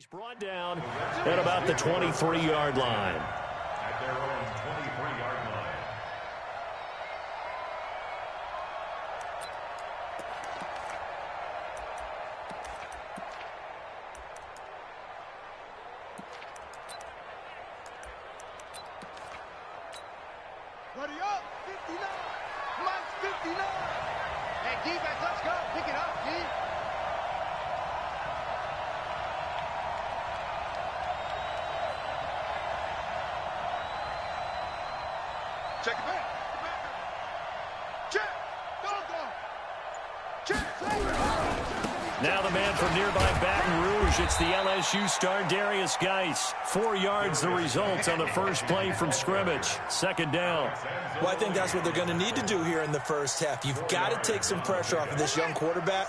He's brought down at about the 23-yard line. At their own 23-yard line. Buddy up, 59, Mike's 59. Hey, defense, let's go. Pick it up, D. Check it back. Check. Go. Check. Now the man from nearby Baton Rouge. It's the LSU star Darius Geis. 4 yards the result on the first play from scrimmage. Second down. Well, I think that's what they're going to need to do here in the first half. You've got to take some pressure off of this young quarterback,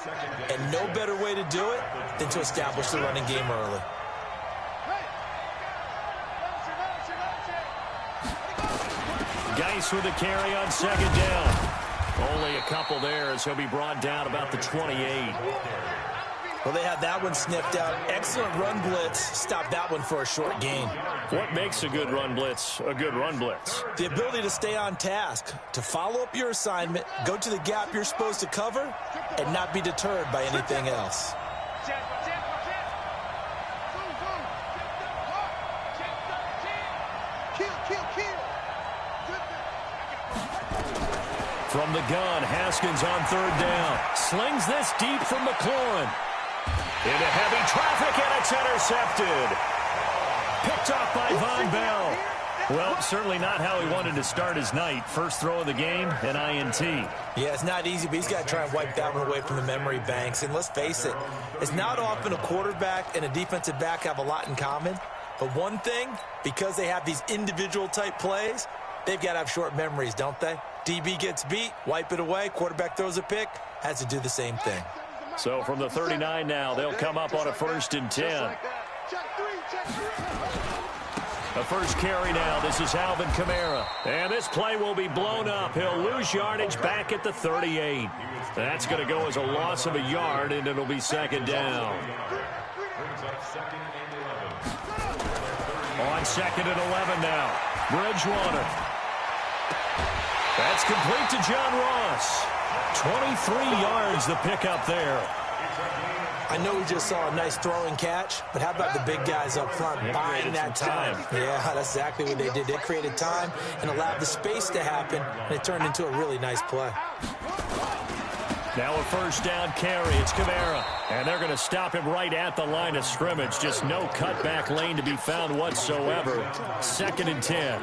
and no better way to do it than to establish the running game early. Geis with a carry on second down. Only a couple there as he'll be brought down about the 28. Well, they had that one sniffed out. Excellent run blitz. Stop that one for a short gain. What makes a good run blitz a good run blitz? The ability to stay on task, to follow up your assignment, go to the gap you're supposed to cover, and not be deterred by anything else. From the gun, Haskins on third down. Slings this deep from McLaurin. Into heavy traffic, and it's intercepted. Picked off by Von Bell. Well, certainly not how he wanted to start his night. First throw of the game, an INT. Yeah, it's not easy, but he's got to try and wipe that one away from the memory banks. And let's face it, it's not often a quarterback and a defensive back have a lot in common. But one thing, because they have these individual type plays, they've got to have short memories, don't they? DB gets beat, wipe it away, quarterback throws a pick, has to do the same thing. So from the 39 now, they'll come up on a 1st and 10. A first carry now. This is Alvin Kamara. And this play will be blown up. He'll lose yardage back at the 38. That's going to go as a loss of a yard, and it'll be second down. On second and 11 now. Bridgewater. That's complete to John Ross. 23 yards the pickup there. I know we just saw a nice throwing catch, but how about the big guys up front buying that time? Yeah, that's exactly what they did. They created time and allowed the space to happen, and it turned into a really nice play. Now a first down carry. It's Kamara. And they're going to stop him right at the line of scrimmage. Just no cutback lane to be found whatsoever. 2nd and 10.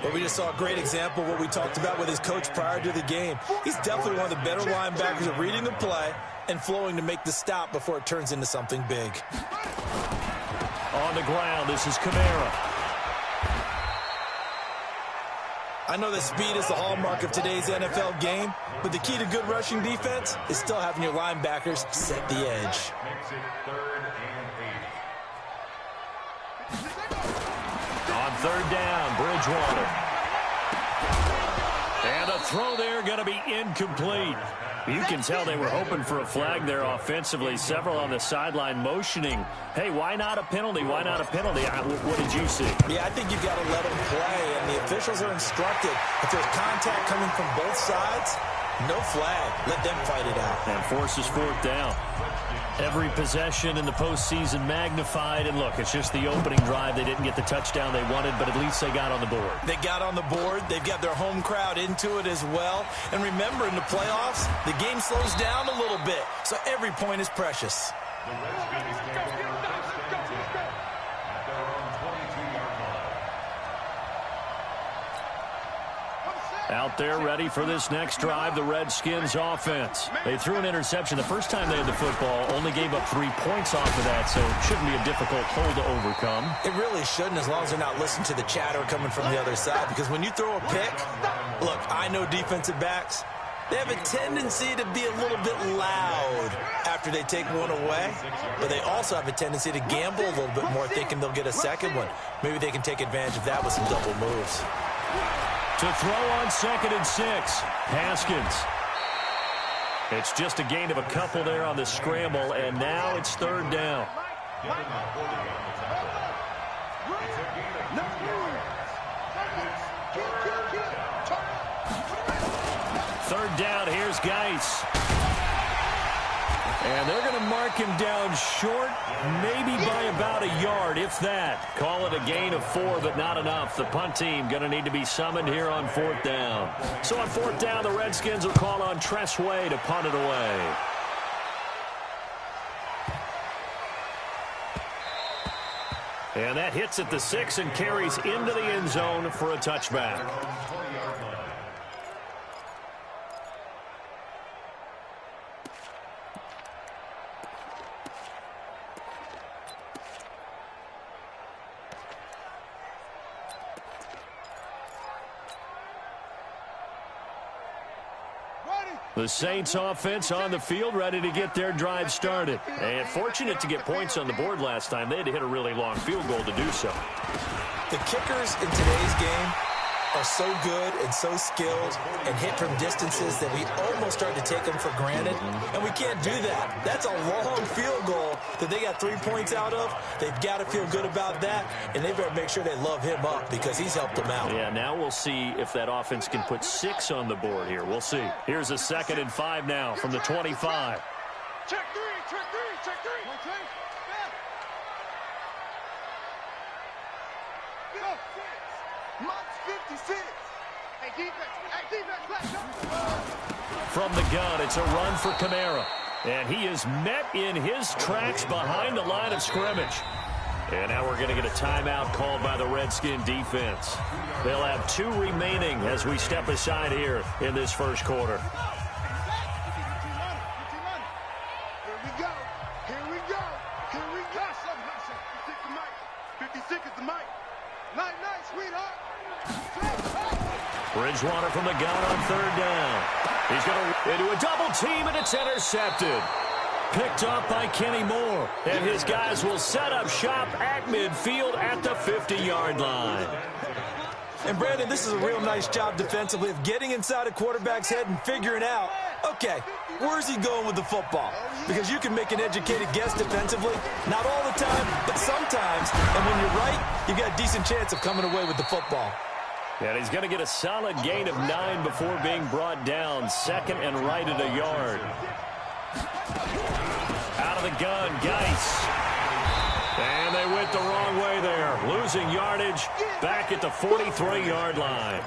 Well, we just saw a great example of what we talked about with his coach prior to the game. He's definitely one of the better linebackers at reading the play and flowing to make the stop before it turns into something big. On the ground, this is Kamara. I know that speed is the hallmark of today's NFL game, but the key to good rushing defense is still having your linebackers set the edge. On third down, Bridgewater. And the throw there going to be incomplete. You can tell they were hoping for a flag there offensively. Several on the sideline motioning. Hey, why not a penalty? Why not a penalty? What did you see? Yeah, I think you've got to let them play, and the officials are instructed. If there's contact coming from both sides, no flag. Let them fight it out. And forces 4th down. Every possession in the postseason magnified. And look, it's just the opening drive. They didn't get the touchdown they wanted, but at least they got on the board. They got on the board. They've got their home crowd into it as well. And remember, in the playoffs, the game slows down a little bit. So every point is precious. Out there ready for this next drive, the Redskins offense. They threw an interception the first time they had the football, only gave up 3 points off of that, so it shouldn't be a difficult hole to overcome. It really shouldn't, as long as they're not listening to the chatter coming from the other side, because when you throw a pick, look, I know defensive backs, they have a tendency to be a little bit loud after they take one away, but they also have a tendency to gamble a little bit more, thinking they'll get a second one. Maybe they can take advantage of that with some double moves. To throw on 2nd and 6, Haskins. It's just a gain of a couple there on the scramble, and now it's third down. Third down, here's Geis. And they're going to mark him down short, maybe by about a yard, if that. Call it a gain of 4, but not enough. The punt team going to need to be summoned here on fourth down. So on fourth down, the Redskins will call on Tress Way to punt it away. And that hits at the 6 and carries into the end zone for a touchback. The Saints offense on the field, ready to get their drive started. And fortunate to get points on the board last time. They had to hit a really long field goal to do so. The kickers in today's game are so good and so skilled and hit from distances that we almost start to take them for granted. And we can't do that. That's a long field goal that they got 3 points out of. They've got to feel good about that, and they better make sure they love him up because he's helped them out. Yeah, now we'll see if that offense can put 6 on the board here. We'll see. Here's a 2nd and 5 now from the 25. Check 3, check 3, check 3. Month's 56. Hey, defense, From the gun, it's a run for Kamara. And he is met in his tracks behind the line of scrimmage. And now we're going to get a timeout called by the Redskin defense. They'll have 2 remaining as we step aside here in this first quarter. Here we go. Here we go. Here we go. 56 the mic. 56 is the mic. Night, night, sweetheart. Bridgewater from the gun on third down. He's going to into a double team, and it's intercepted. Picked up by Kenny Moore. And his guys will set up shop at midfield at the 50-yard line. And, Brandon, this is a real nice job defensively of getting inside a quarterback's head and figuring out, okay, where's he going with the football? Because you can make an educated guess defensively. Not all the time, but sometimes. And when you're right, you've got a decent chance of coming away with the football. And he's going to get a solid gain of 9 before being brought down. 2nd and right at a yard. Out of the gun, Geis. And they went the wrong way there. Losing yardage back at the 43-yard line.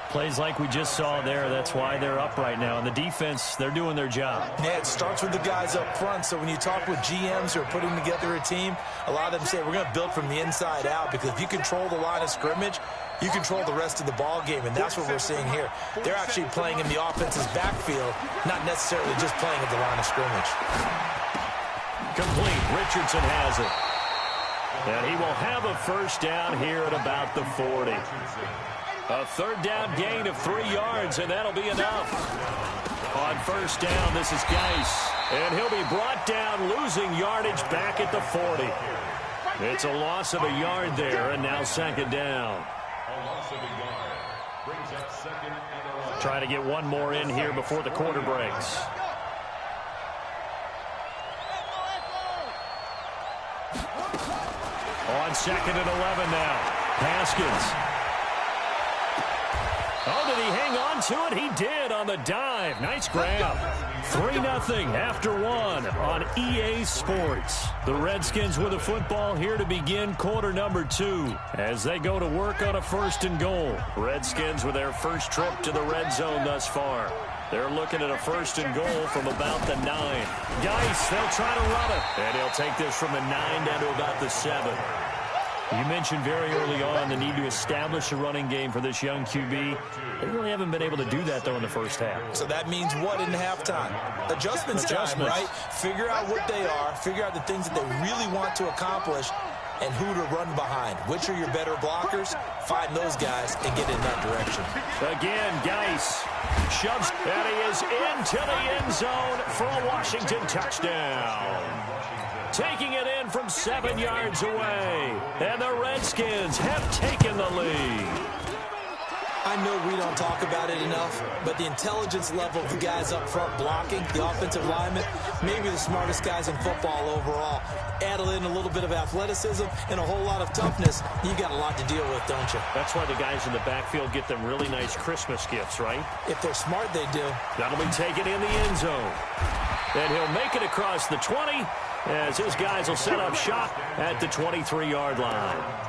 Plays like we just saw there. That's why they're up right now. And the defense, they're doing their job. Yeah, it starts with the guys up front. So when you talk with GMs who are putting together a team, a lot of them say we're going to build from the inside out, because if you control the line of scrimmage, you control the rest of the ball game, and that's what we're seeing here. They're actually playing in the offense's backfield, not necessarily just playing at the line of scrimmage. Complete. Richardson has it. And he will have a first down here at about the 40. A third down gain of 3 yards, and that'll be enough. On first down, this is Geis. And he'll be brought down, losing yardage back at the 40. It's a loss of a yard there, and now 2nd down. Try to get one more in here before the quarter breaks. On 2nd and 11 now. Haskins. Oh, did he hang on to it? He did on the dive. Nice grab. 3-0 after 1 on EA Sports. The Redskins with a football here to begin quarter number 2 as they go to work on a 1st and goal. Redskins with their first trip to the red zone thus far. They're looking at a 1st and goal from about the 9. Geis, they'll try to run it. And he'll take this from the 9 down to about the 7. You mentioned very early on the need to establish a running game for this young QB. They really haven't been able to do that, though, in the first half. So that means what in halftime? Adjustments time, right? Figure out what they are. Figure out the things that they really want to accomplish and who to run behind. Which are your better blockers? Find those guys and get in that direction. Again, Geis shoves, and he is into the end zone for a Washington touchdown. Taking it in from 7 yards away. And the Redskins have taken the lead. I know we don't talk about it enough, but the intelligence level of the guys up front blocking, the offensive linemen, maybe the smartest guys in football overall. Add in a little bit of athleticism and a whole lot of toughness, you got a lot to deal with, don't you? That's why the guys in the backfield get them really nice Christmas gifts, right? If they're smart, they do. That'll be taken in the end zone. And he'll make it across the 20 as his guys will set up shop at the 23-yard line.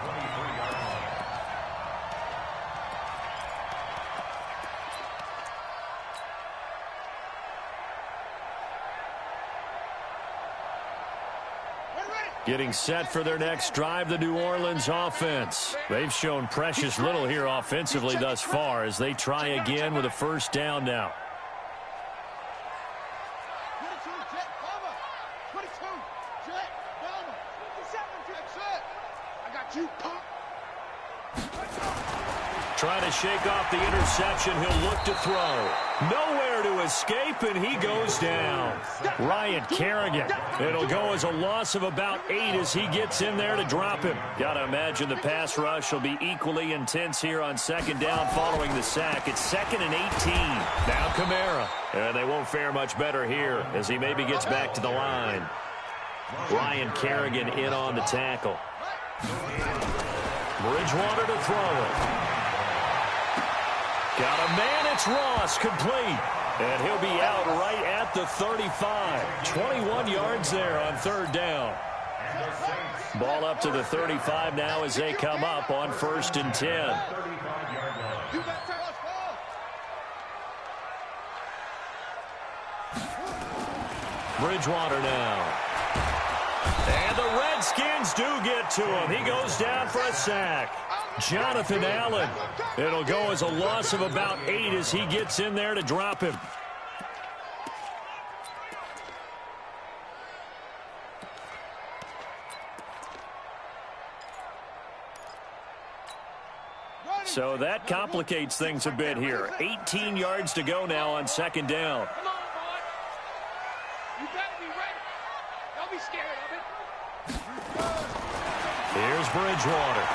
Getting set for their next drive, the New Orleans offense. They've shown precious little here offensively thus far as they try again with a first down now. 22, Jet, Bomber. 22, Jet, Bomber. 57, Jet. I got you, punk. Trying to shake off the interception. He'll look to throw. Nowhere to escape, and he goes down. Ryan Kerrigan. It'll go as a loss of about 8 as he gets in there to drop him. Got to imagine the pass rush will be equally intense here on second down following the sack. It's 2nd and 18. Now Kamara. And they won't fare much better here as he maybe gets back to the line. Ryan Kerrigan in on the tackle. Bridgewater to throw it. Got a man, it's Ross, complete. And he'll be out right at the 35. 21 yards there on third down. Ball up to the 35 now as they come up on 1st and 10. Bridgewater now. And the Redskins do get to him. He goes down for a sack. Jonathan Allen. It'll go as a loss of about 8 as he gets in there to drop him. So that complicates things a bit here. 18 yards to go now on second down. Come on, boy. You better be ready. Don't be scared of it. Here's Bridgewater.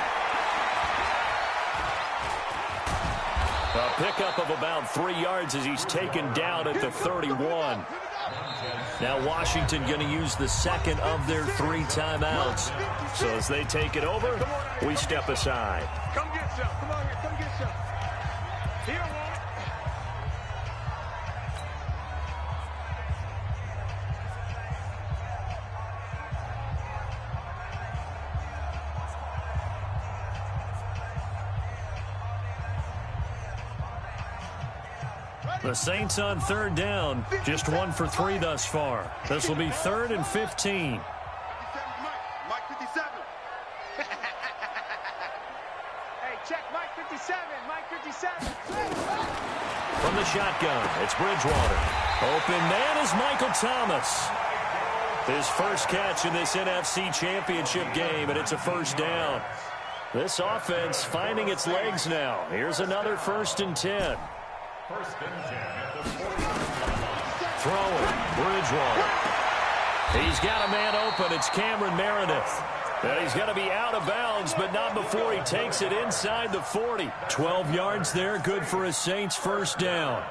A pickup of about 3 yards as he's taken down at the 31. Now Washington going to use the second of their 3 timeouts. So as they take it over, we step aside. Come get some. Come on here. Come get some. Here, woman. The Saints on third down, just 1 for 3 thus far. This will be 3rd and 15. Mike 57. Hey, check Mike 57. Mike 57. From the shotgun, it's Bridgewater. Open man is Michael Thomas. His first catch in this NFC Championship game, and it's a first down. This offense finding its legs now. Here's another 1st and 10. Throwing, Bridgewater. He's got a man open. It's Cameron Meredith. And he's going to be out of bounds, but not before he takes it inside the 40. 12 yards there, good for a Saints first down.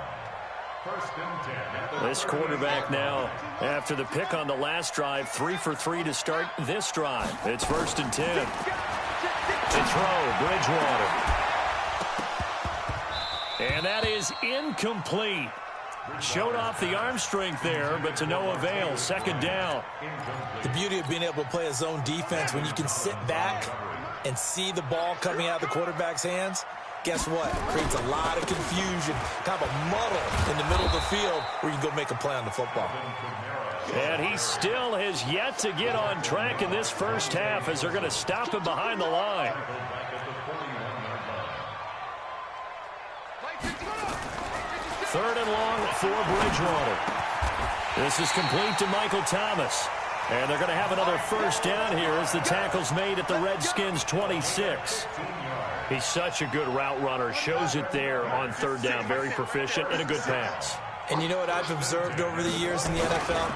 This quarterback now, after the pick on the last drive, 3 for 3 to start this drive. It's 1st and 10. To throw, Bridgewater. And that is incomplete. Showed off the arm strength there, but to no avail. 2nd down. The beauty of being able to play a zone defense when you can sit back and see the ball coming out of the quarterback's hands, guess what? It creates a lot of confusion, kind of a muddle in the middle of the field where you can go make a play on the football. And he still has yet to get on track in this first half as they're going to stop him behind the line. 3rd and long for Bridgewater. This is complete to Michael Thomas. And they're going to have another first down here as the tackle's made at the Redskins' 26. He's such a good route runner. Shows it there on 3rd down. Very proficient and a good pass. And you know what I've observed over the years in the NFL?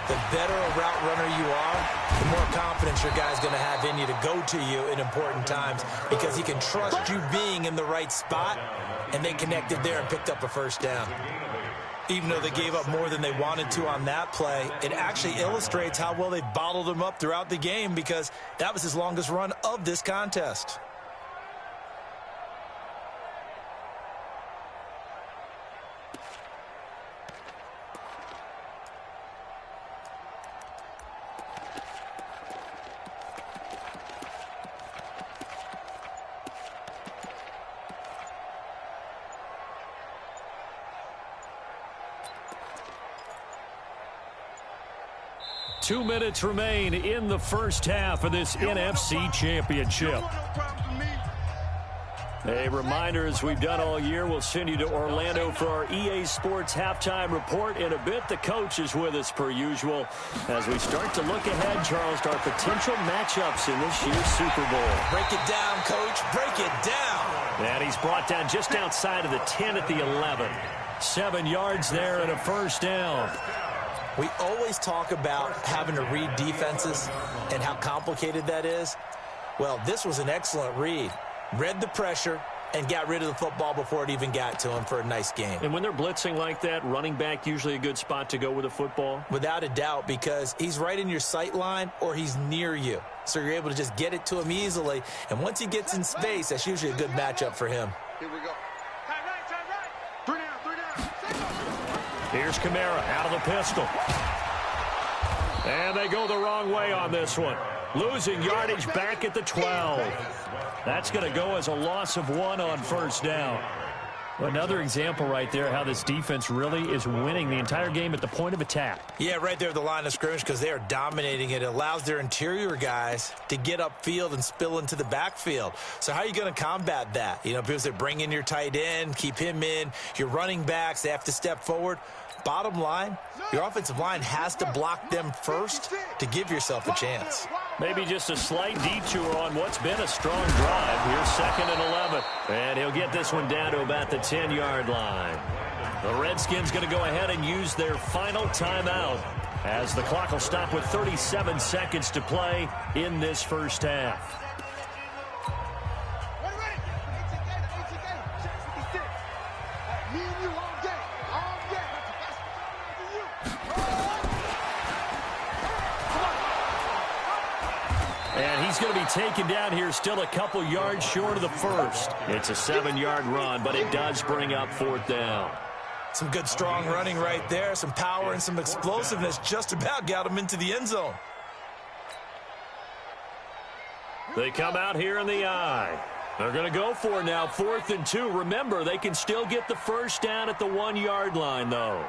The better a route runner you are, the more confidence your guy's going to have in you to go to you in important times because he can trust you being in the right spot, and they connected there and picked up a first down. Even though they gave up more than they wanted to on that play, it actually illustrates how well they bottled him up throughout the game because that was his longest run of this contest. Two minutes remain in the first half of this NFC Championship. A reminder, as we've done all year, we'll send you to Orlando for our EA Sports halftime report in a bit. The coach is with us per usual as we start to look ahead, Charles, to our potential matchups in this year's Super Bowl. Break it down, Coach. Break it down. And he's brought down just outside of the 10 at the 11. 7 yards there and a first down. We always talk about having to read defenses and how complicated that is. Well, this was an excellent read. Read the pressure and got rid of the football before it even got to him for a nice game. And when they're blitzing like that, running back usually a good spot to go with the football? Without a doubt, because he's right in your sight line or he's near you. So you're able to just get it to him easily. And once he gets in space, that's usually a good matchup for him. Here we go. Three down. Here's Kamara out of the pistol. And they go the wrong way on this one. Losing yardage back at the 12. That's going to go as a loss of 1 on first down. Another example right there how this defense really is winning the entire game at the point of attack. Yeah, right there at the line of scrimmage because they are dominating it. It allows their interior guys to get upfield and spill into the backfield. So how are you going to combat that? You know, because they bring in your tight end, keep him in. Your running backs, they have to step forward. Bottom line, your offensive line has to block them first to give yourself a chance. Maybe just a slight detour on what's been a strong drive. Here's 2nd and 11. And he'll get this one down to about the 10-yard line. The Redskins going to go ahead and use their final timeout as the clock will stop with 37 seconds to play in this first half. And he's going to be taken down here still a couple yards short of the first. It's a 7-yard run, but it does bring up 4th down. Some good strong running right there. Some power and some explosiveness just about got him into the end zone. They come out here in the I. They're going to go for it now, 4th and 2. Remember, they can still get the first down at the 1-yard line, though.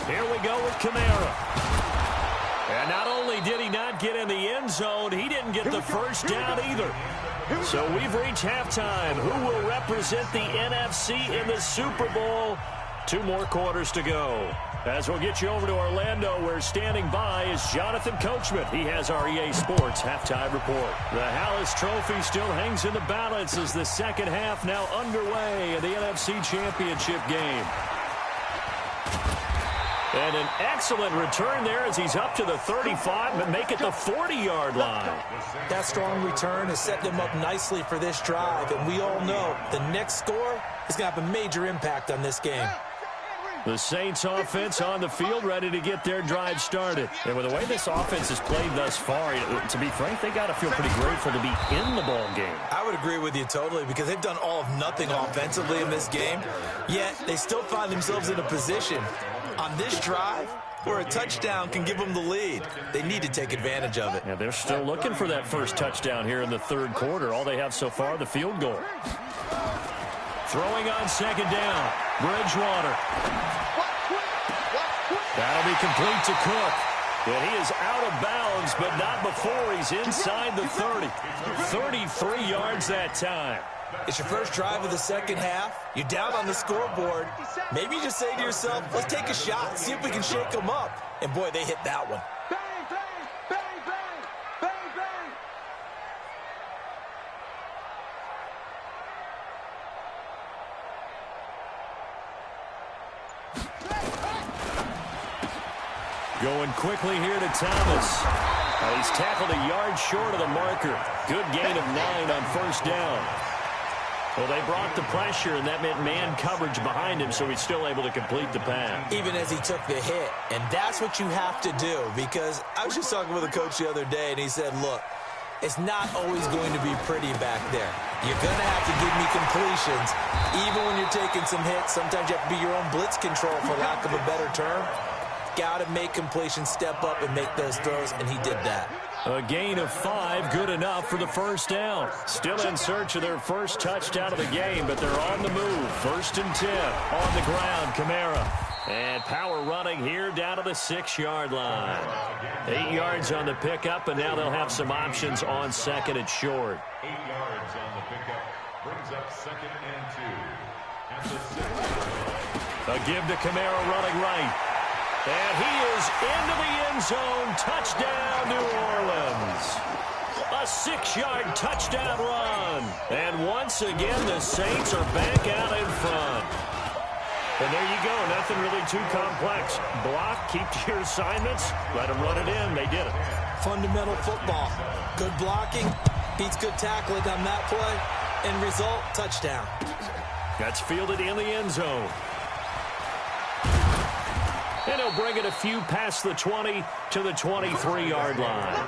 Here we go with Kamara. And not only did he not get in the end zone, he didn't get the first down either. So we've reached halftime. Who will represent the NFC in the Super Bowl? 2 more quarters to go. As we'll get you over to Orlando, where standing by is Jonathan Coachman. He has our EA Sports halftime report. The Hallis Trophy still hangs in the balance as the second half now underway in the NFC Championship game. And an excellent return there as he's up to the 35 and make it the 40-yard line. That strong return has set them up nicely for this drive, and we all know the next score is going to have a major impact on this game. The Saints offense on the field ready to get their drive started. And with the way this offense has played thus far, to be frank, they got to feel pretty grateful to be in the ball game. I would agree with you totally because they've done all of nothing offensively in this game, yet they still find themselves in a position on this drive where a touchdown can give them the lead. They need to take advantage of it. Yeah, they're still looking for that first touchdown here in the third quarter. All they have so far, the field goal. Throwing on second down, Bridgewater. That'll be complete to Cook. And he is out of bounds, but not before he's inside the 30. 33 yards that time. It's your first drive of the second half. You're down on the scoreboard. Maybe you just say to yourself, let's take a shot, see if we can shake them up. And, boy, they hit that one. Bang, bang, bang, bang, bang, bang. Going quickly here to Thomas. He's tackled a yard short of the marker. Good gain of 9 on first down. Well, they brought the pressure, and that meant man coverage behind him, so he's still able to complete the pass. Even as he took the hit. And that's what you have to do, because I was just talking with a coach the other day, and he said, look, it's not always going to be pretty back there. You're going to have to give me completions. Even when you're taking some hits, sometimes you have to be your own blitz control, for lack of a better term. Got to make completions, step up, and make those throws, and he did that. A gain of 5, good enough for the first down. Still in search of their first touchdown of the game, but they're on the move. 1st and 10. On the ground, Kamara. And power running here down to the 6-yard line. 8 yards on the pickup, and now they'll have some options on 2nd and short. 8 yards on the pickup brings up 2nd and 2. At the 6. A give to Kamara running right. And he is into the end zone. Touchdown, New Orleans. A 6-yard touchdown run. And once again, the Saints are back out in front. And there you go. Nothing really too complex. Block, keep to your assignments, let them run it in. They did it. Fundamental football. Good blocking beats good tackling on that play. End result, touchdown. That's fielded in the end zone. And he'll bring it a few past the 20 to the 23-yard line.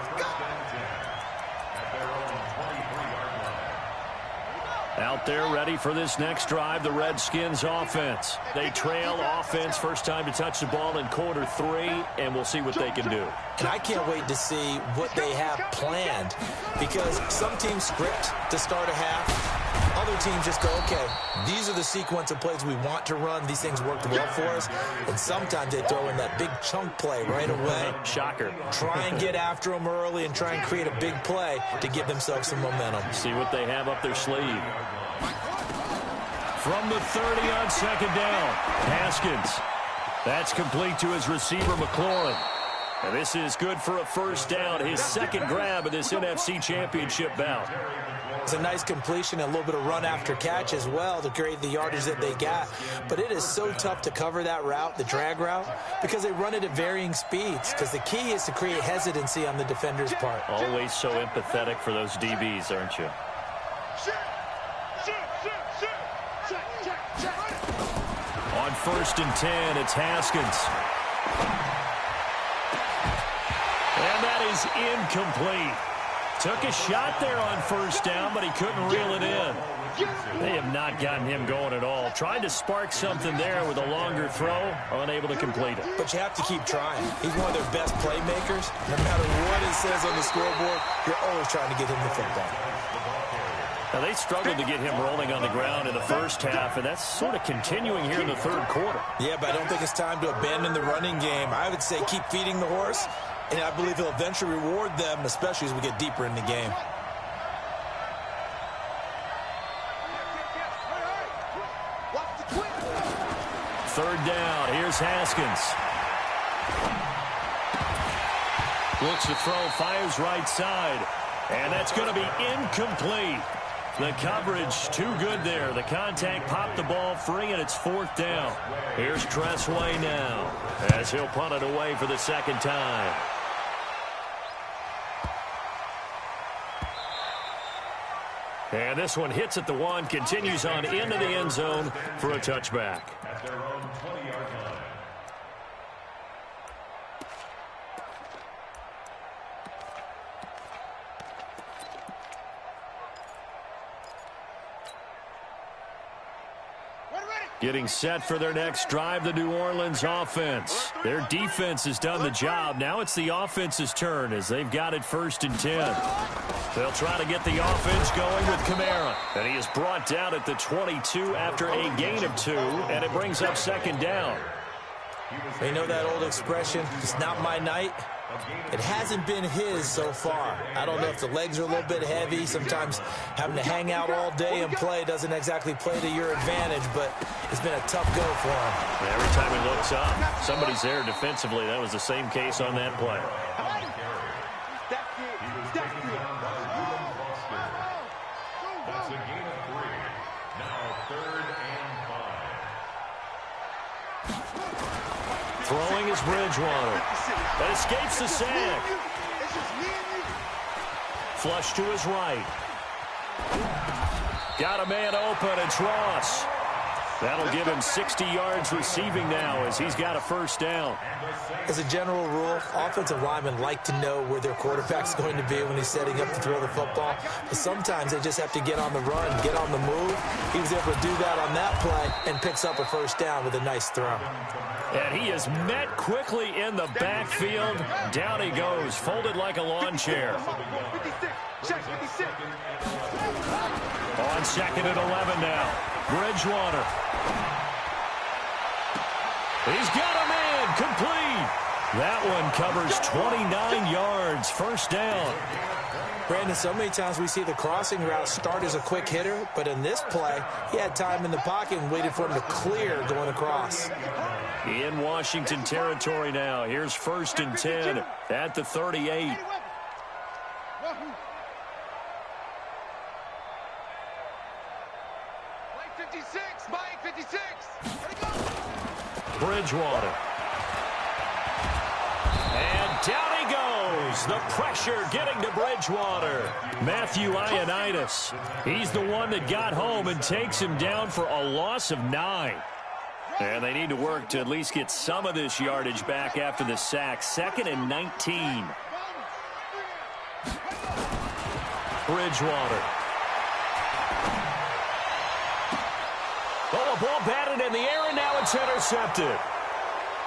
Out there ready for this next drive, the Redskins offense. They trail offense, first time to touch the ball in quarter 3, and we'll see what they can do. And I can't wait to see what they have planned, because some teams script to start a half. Other teams just go, okay, these are the sequence of plays we want to run. These things worked well for us. And sometimes they throw in that big chunk play right away. Shocker. Try and get after them early and try and create a big play to give themselves some momentum. See what they have up their sleeve. From the 30 on 2nd down, Haskins. That's complete to his receiver, McLaurin. And this is good for a first down, his 2nd grab of this NFC Championship bout. It's a nice completion and a little bit of run after catch as well to create the yardage that they got. But it is so tough to cover that route, the drag route, because they run it at varying speeds. Because the key is to create hesitancy on the defender's part. Always so empathetic for those DBs, aren't you? On 1st and 10, it's Haskins. And that is incomplete. Took a shot there on first down, but he couldn't reel it in. They have not gotten him going at all. Tried to spark something there with a longer throw, unable to complete it. But you have to keep trying. He's one of their best playmakers. No matter what it says on the scoreboard, you're always trying to get him the football. Now, they struggled to get him rolling on the ground in the first half, and that's sort of continuing here in the 3rd quarter. Yeah, but I don't think it's time to abandon the running game. I would say keep feeding the horse. And I believe he'll eventually reward them, especially as we get deeper in the game. Third down. Here's Haskins. Looks to throw, fires right side. And that's going to be incomplete. The coverage too good there. The contact popped the ball free, and it's 4th down. Here's Tressway now as he'll punt it away for the 2nd time. And this one hits at the 1, continues on into the end zone for a touchback. At their own 20-yard line. Getting set for their next drive, the New Orleans offense. Their defense has done the job. Now it's the offense's turn as they've got it 1st and 10. They'll try to get the offense going with Kamara. And he is brought down at the 22 after a gain of 2, and it brings up 2nd down. You know that old expression, it's not my night? It hasn't been his so far. I don't know if the legs are a little bit heavy. Sometimes having to hang out all day and play doesn't exactly play to your advantage, but it's been a tough go for him. Every time he looks up, somebody's there defensively. That was the same case on that play. That's a gain of 3. Now 3rd and 5. Throwing is is Bridgewater. That escapes the sack. Flush to his right. Got a man open. It's Ross. That'll give him 60 yards receiving now as he's got a first down. As a general rule, offensive linemen like to know where their quarterback's going to be when he's setting up to throw the football. But sometimes they just have to get on the run, get on the move. He was able to do that on that play and picks up a first down with a nice throw. And he is met quickly in the backfield. Down he goes, folded like a lawn chair. On 2nd and 11 now. Bridgewater. He's got a man complete. That one covers 29 yards. First down. Brandon, so many times we see the crossing route start as a quick hitter, but in this play, he had time in the pocket and waited for him to clear going across. In Washington territory now. Here's 1st and 10 at the 38. Bridgewater. And down he goes. The pressure getting to Bridgewater. Matthew Ioannidis. He's the one that got home and takes him down for a loss of 9. And they need to work to at least get some of this yardage back after the sack. 2nd and 19. Bridgewater. Oh, a ball batted in the air, and now it's intercepted.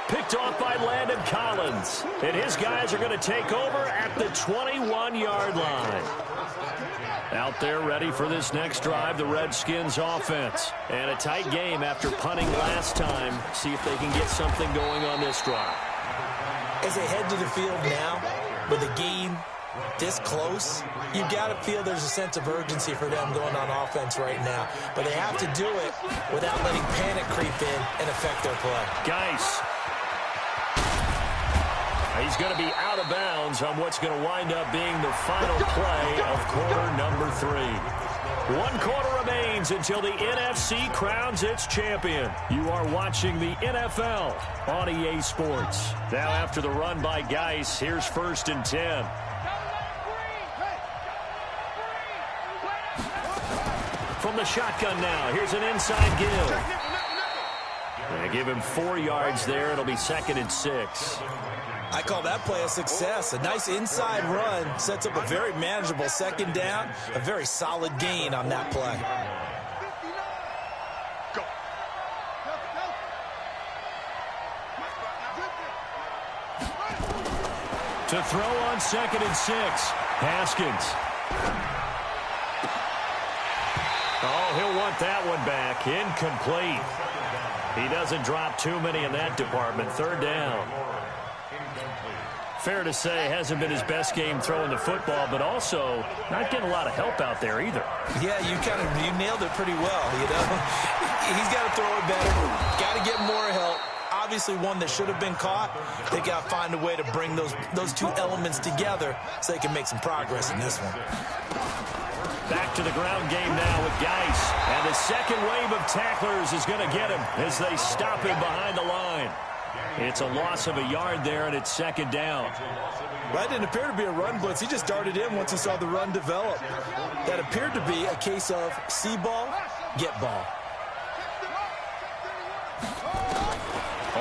Picked off by Landon Collins. And his guys are going to take over at the 21-yard line. Out there ready for this next drive, the Redskins offense. And a tight game after punting last time. See if they can get something going on this drive. As they head to the field now, with the game this close, you got to feel there's a sense of urgency for them going on offense right now. But they have to do it without letting panic creep in and affect their play. Geis. He's going to be out of bounds on what's going to wind up being the final play of quarter number 3. 1 quarter remains until the NFC crowns its champion. You are watching the NFL on EA Sports. Now after the run by Geis, here's 1st and 10. From the shotgun now, here's an inside give. They give him 4 yards there. It'll be 2nd and 6. I call that play a success. A nice inside run sets up a very manageable 2nd down. A very solid gain on that play. To throw on 2nd and 6. Haskins. Oh, he'll want that one back. Incomplete. He doesn't drop too many in that department. 3rd down. Fair to say, hasn't been his best game throwing the football, but also not getting a lot of help out there either. Yeah, you nailed it pretty well, you know. He's got to throw it better. Got to get more help. Obviously one that should have been caught. They got to find a way to bring those 2 elements together so they can make some progress in this one. Back to the ground game now with Geis. And the second wave of tacklers is going to get him as they stop him behind the line. It's a loss of a yard there, and it's 2nd down. That didn't appear to be a run blitz. He just darted in once he saw the run develop. That appeared to be a case of see ball, get ball.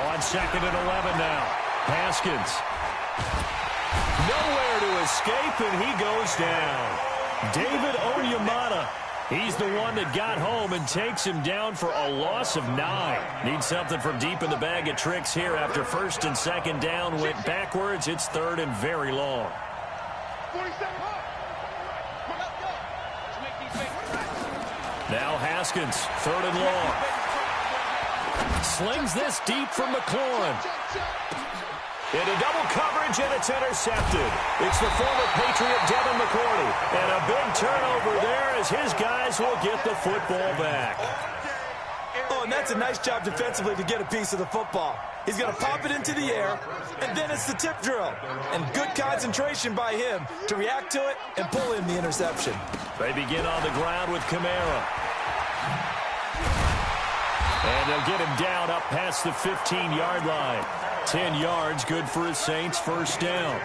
On 2nd and 11 now. Haskins. Nowhere to escape, and he goes down. David Onyemata. He's the one that got home and takes him down for a loss of 9. Needs something from deep in the bag of tricks here after 1st and 2nd down went backwards. It's 3rd and very long. Now Haskins, 3rd and long. Slings this deep from McLaurin. Into double coverage, and it's intercepted. It's the former Patriot Devin McCourty. And a big turnover there as his guys will get the football back. Oh, and that's a nice job defensively to get a piece of the football. He's going to pop it into the air, and then it's the tip drill. And good concentration by him to react to it and pull in the interception. They begin on the ground with Kamara. And they'll get him down up past the 15-yard line. 10 yards, good for his Saints, first down.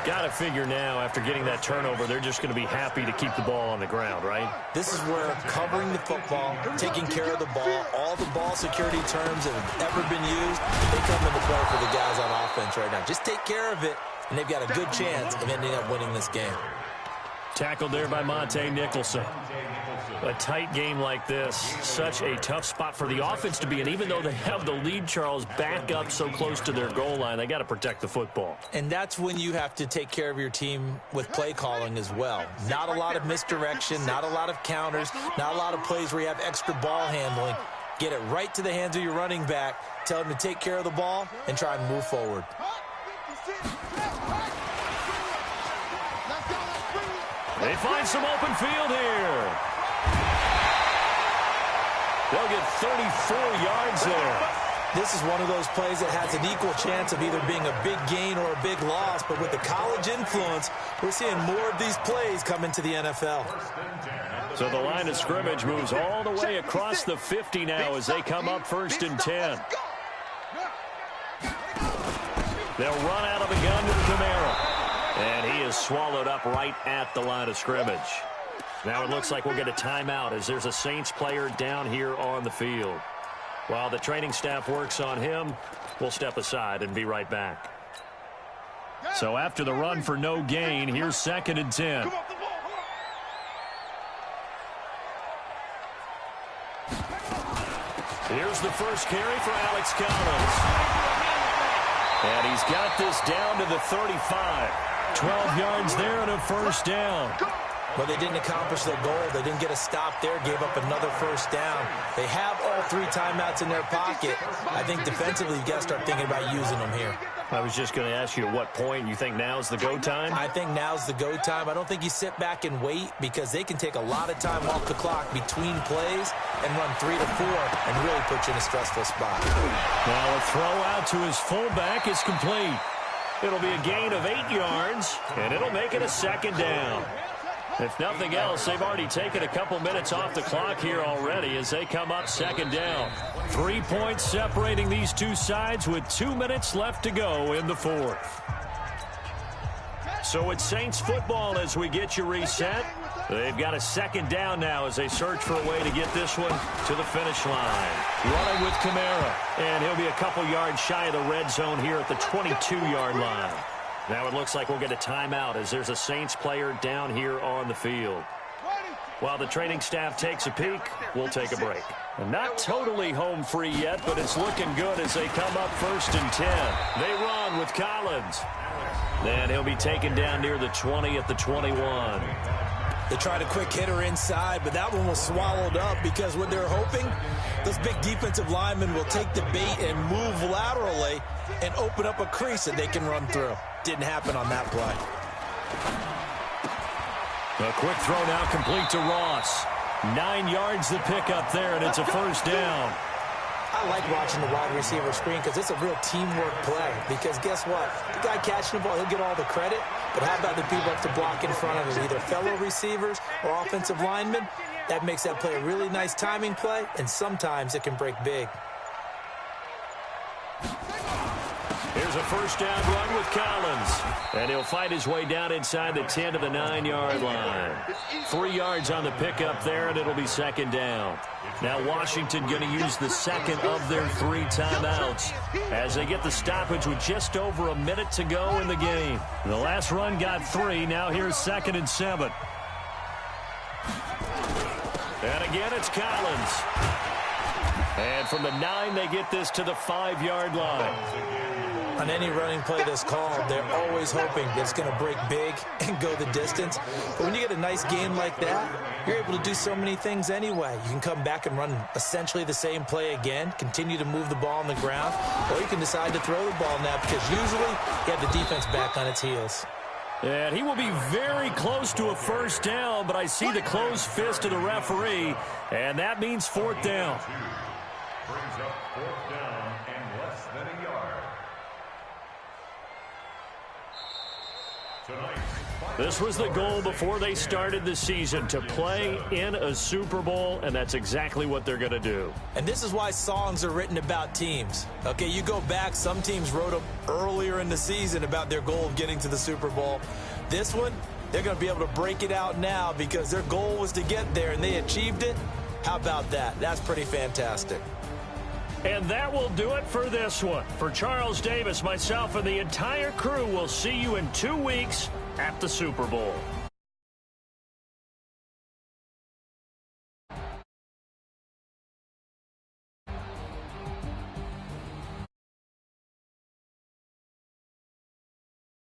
Got to figure now, after getting that turnover, they're just going to be happy to keep the ball on the ground, right? This is where covering the football, taking care of the ball, all the ball security terms that have ever been used, they come into play for the guys on offense right now. Just take care of it, and they've got a good chance of ending up winning this game. Tackled there by Monte Nicholson. A tight game like this, such a tough spot for the offense to be in. Even though they have the lead, Charles, back up so close to their goal line, they got to protect the football. And that's when you have to take care of your team with play calling as well. Not a lot of misdirection, not a lot of counters, not a lot of plays where you have extra ball handling. Get it right to the hands of your running back, tell him to take care of the ball, and try and move forward. They find some open field here. They'll get 34 yards there. This is one of those plays that has an equal chance of either being a big gain or a big loss, but with the college influence, we're seeing more of these plays come into the NFL. So the line of scrimmage moves all the way across the 50 now as they come up 1st and 10. They'll run out of the gun to Kamara. And he is swallowed up right at the line of scrimmage. Now it looks like we'll get a timeout as there's a Saints player down here on the field. While the training staff works on him, we'll step aside and be right back. So after the run for no gain, here's 2nd and 10. Here's the first carry for Alex Collins. And he's got this down to the 35. 12 yards there and a first down. But they didn't accomplish their goal. They didn't get a stop there, gave up another first down. They have all 3 timeouts in their pocket. I think defensively you've got to start thinking about using them here. I was just going to ask you at what point you think now's the go time? I think now's the go time. I don't think you sit back and wait because they can take a lot of time off the clock between plays and run 3 to 4 and really put you in a stressful spot. Now a throw out to his fullback is complete. It'll be a gain of 8 yards, and it'll make it a 2nd down. If nothing else, they've already taken a couple minutes off the clock here already as they come up 2nd down. 3 points separating these two sides with 2 minutes left to go in the 4th. So it's Saints football as we get you reset. They've got a 2nd down now as they search for a way to get this one to the finish line. Running with Kamara, and he'll be a couple yards shy of the red zone here at the 22-yard line. Now it looks like we'll get a timeout as there's a Saints player down here on the field. While the training staff takes a peek, we'll take a break. And not totally home free yet, but it's looking good as they come up 1st and 10. They run with Collins. Then he'll be taken down near the 20 at the 21. They tried a quick hitter inside, but that one was swallowed up because what they're hoping, those big defensive linemen will take the bait and move laterally and open up a crease that they can run through. Didn't happen on that play. A quick throw now complete to Ross. 9 yards the pickup there, and it's a first down. I like watching the wide receiver screen because it's a real teamwork play. Because guess what? The guy catching the ball, he'll get all the credit. But how about the people up to block in front of him, either fellow receivers or offensive linemen? That makes that play a really nice timing play, and sometimes it can break big. Here's a first down run with Collins. And he'll fight his way down inside the 10 to the 9-yard line. 3 yards on the pickup there, and it'll be 2nd down. Now Washington going to use the 2nd of their 3 timeouts as they get the stoppage with just over a minute to go in the game. The last run got 3. Now here's 2nd and 7. And again, it's Collins. And from the 9, they get this to the 5-yard line. On any running play that's called, they're always hoping that it's going to break big and go the distance. But when you get a nice gain like that, you're able to do so many things anyway. You can come back and run essentially the same play again, continue to move the ball on the ground, or you can decide to throw the ball now because usually you have the defense back on its heels. And he will be very close to a first down, but I see the closed fist of the referee, and that means 4th down. Brings up 4th down and less than a yard. Tonight's This was the goal before they started the season, to play in a Super Bowl, and that's exactly what they're going to do. And this is why songs are written about teams. Okay, you go back, some teams wrote them earlier in the season about their goal of getting to the Super Bowl. This one, they're going to be able to break it out now because their goal was to get there, and they achieved it. How about that? That's pretty fantastic. And that will do it for this one. For Charles Davis, myself, and the entire crew, we'll see you in 2 weeks at the Super Bowl.